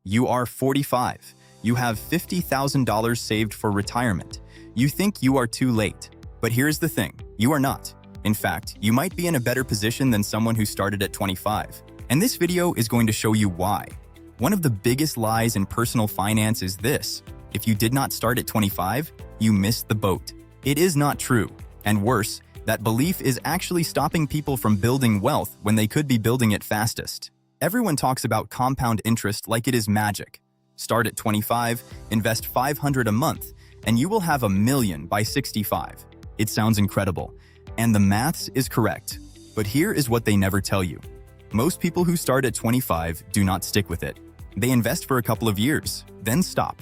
You are 45. You have $50,000 saved for retirement. You think you are too late. But here's the thing, you are not. In fact, you might be in a better position than someone who started at 25. And this video is going to show you why. One of the biggest lies in personal finance is this: if you did not start at 25, you missed the boat. It is not true. And worse, that belief is actually stopping people from building wealth when they could be building it fastest. Everyone talks about compound interest like it is magic. Start at 25, invest $500 a month, and you will have $1 million by 65. It sounds incredible, and the maths is correct. But here is what they never tell you. Most people who start at 25 do not stick with it. They invest for a couple of years, then stop.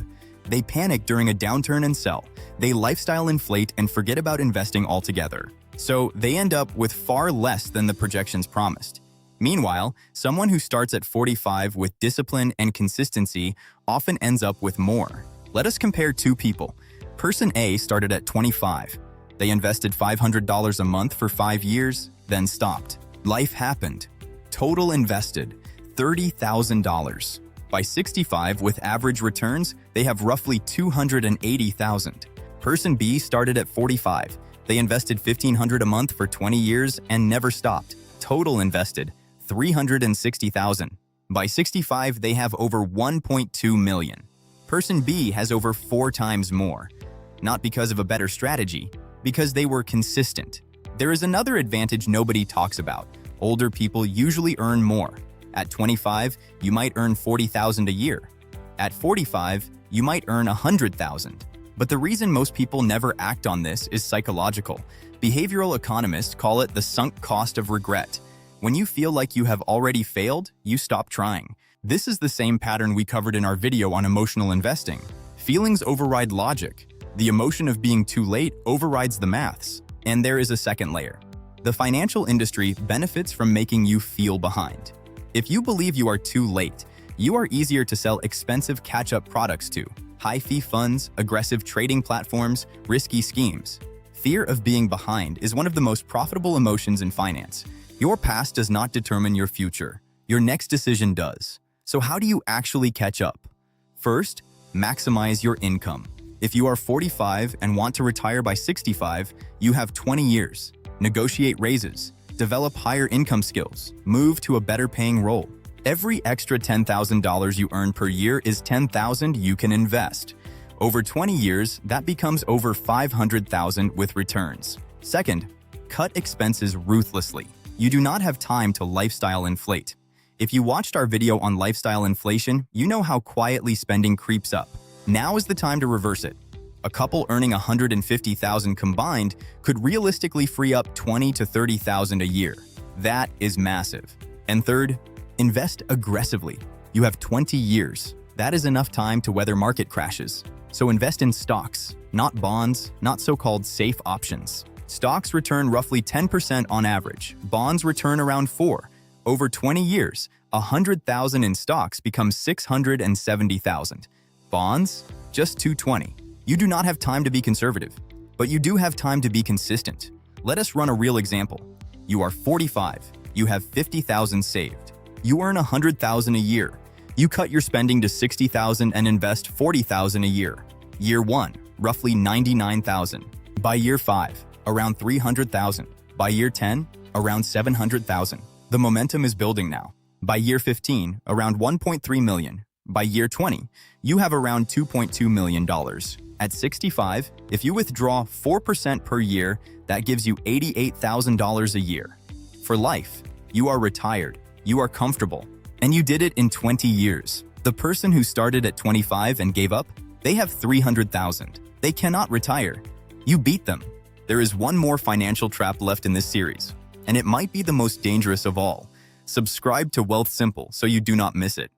They panic during a downturn and sell. They lifestyle inflate and forget about investing altogether. So they end up with far less than the projections promised. Meanwhile, someone who starts at 45 with discipline and consistency often ends up with more. Let us compare two people. Person A started at 25. They invested $500 a month for 5 years, then stopped. Life happened. Total invested $30,000. By 65, with average returns, they have roughly $280,000. Person B started at 45. They invested $1,500 a month for 20 years and never stopped. Total invested $360,000. By 65, they have over $1.2 million. Person B has over 4 times more. Not because of a better strategy, because they were consistent. There is another advantage nobody talks about. Older people usually earn more. At 25, you might earn $40,000 a year. At 45, you might earn $100,000. But the reason most people never act on this is psychological. Behavioral economists call it the sunk cost of regret. When you feel like you have already failed, you stop trying. This is the same pattern we covered in our video on emotional investing. Feelings override logic. The emotion of being too late overrides the maths. And there is a second layer. The financial industry benefits from making you feel behind. If you believe you are too late, you are easier to sell expensive catch-up products to. High-fee funds, aggressive trading platforms, risky schemes. Fear of being behind is one of the most profitable emotions in finance. Your past does not determine your future. Your next decision does. So how do you actually catch up? First, maximize your income. If you are 45 and want to retire by 65, you have 20 years. Negotiate raises. Develop higher income skills. Move to a better paying role. Every extra $10,000 you earn per year is $10,000 you can invest. Over 20 years, that becomes over $500,000 with returns. Second, cut expenses ruthlessly. You do not have time to lifestyle inflate. If you watched our video on lifestyle inflation, you know how quietly spending creeps up. Now is the time to reverse it. A couple earning $150,000 combined could realistically free up $20,000 to $30,000 a year. That is massive. And third, invest aggressively. You have 20 years. That is enough time to weather market crashes. So invest in stocks, not bonds, not so-called safe options. Stocks return roughly 10% on average. Bonds return around 4%. Over 20 years, $100,000 in stocks becomes $670,000. Bonds? Just $220. You do not have time to be conservative, but you do have time to be consistent. Let us run a real example. You are 45. You have $50,000 saved. You earn $100,000 a year. You cut your spending to $60,000 and invest $40,000 a year. Year 1, roughly $99,000. By year 5, around $300,000. By year 10, around $700,000. The momentum is building now. By year 15, around $1.3 million. By year 20, you have around $2.2 million. At 65, if you withdraw 4% per year, that gives you $88,000 a year. For life, you are retired, you are comfortable, and you did it in 20 years. The person who started at 25 and gave up, they have $300,000. They cannot retire. You beat them. There is one more financial trap left in this series, and it might be the most dangerous of all. Subscribe to Wealth Simple so you do not miss it.